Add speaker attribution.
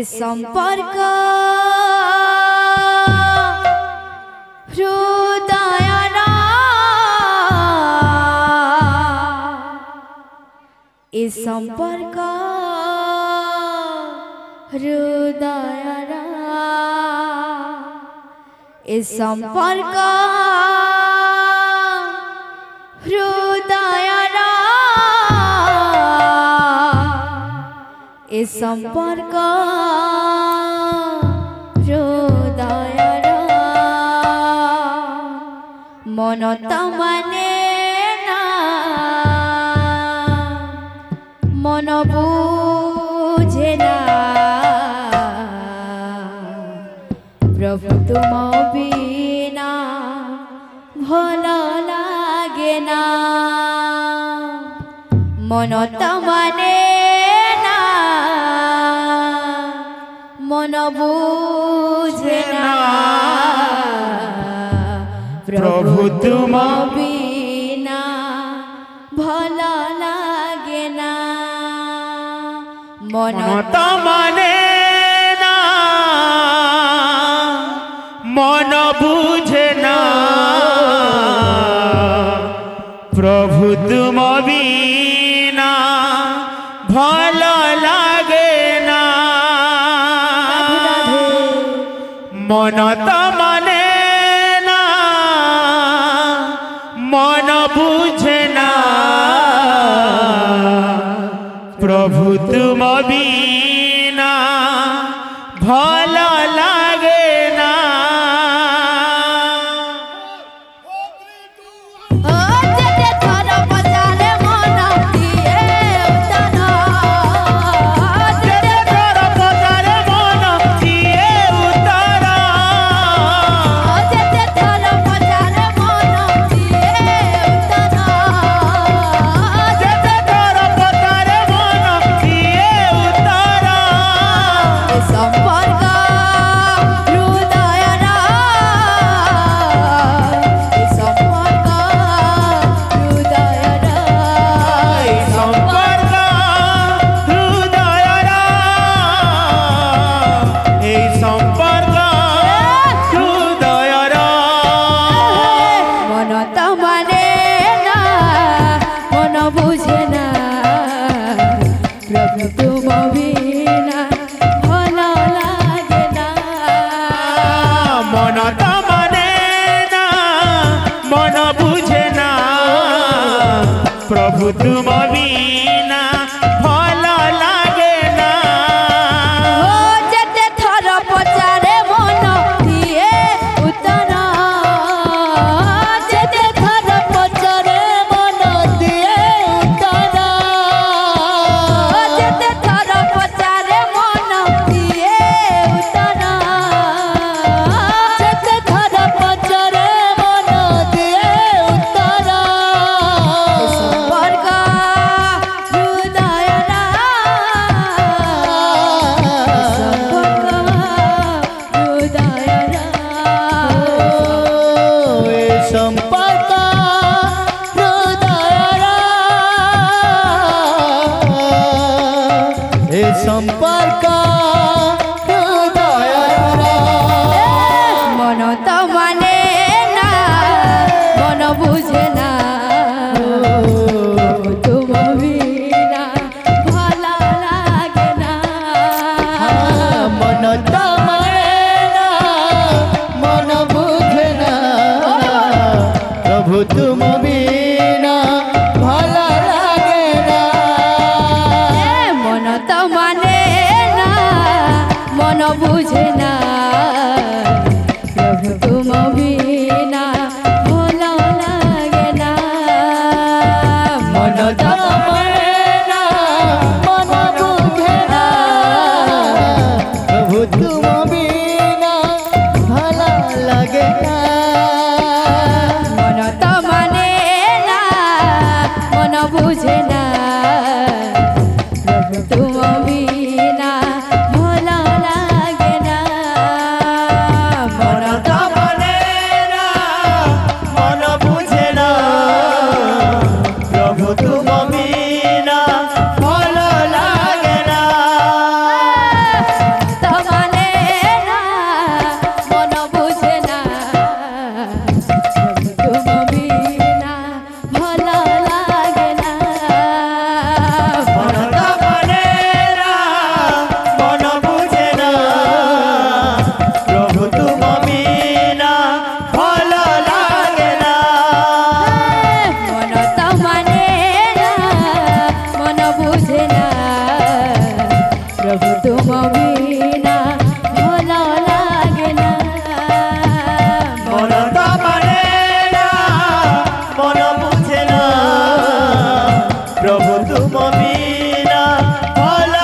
Speaker 1: ए संपर्क हृदयरा ए संपर्क हृदयरा ए संपर्क हृदयरा ए संपर्क हृदयरा मनता माने ना मन बुझे ना प्रभु तुम बिना भल लागे ना मनता माने ना मन बुझे ना प्रभु तुम बिना भल लागे ना
Speaker 2: मनता माने ना मन बुझे ना प्रभु तुम बिना भल लागे ना मनता माने ना मन बुझे ना प्रभु तुम बिना भल लागे ना प्रभु तुम बिना भल लागे ना
Speaker 1: जेते थर पचारे मन दिए उतर जेते थर पचारे मन दिए उतर जेते थर पचारे मन दिए उतर जेते थर पचारे मन दिए उतर
Speaker 2: संपर्क
Speaker 1: मन तो माने ना मन बुझे ना तुम बिना भल लागे ना
Speaker 2: मन तो माने ना मन बुझे ना प्रभु तुम बिना भल लागे ना
Speaker 1: मन तो माने ना मन बुझे ना प्रभु तुम बिना भल लागे ना मन तो
Speaker 2: माने ना मन बुझे ना प्रभु तुम बिना भल लागे ना
Speaker 1: मन तो माने ना मन बुझे ना प्रभु तुम बिना भल लागे ना
Speaker 2: তুম বিনা ভোলা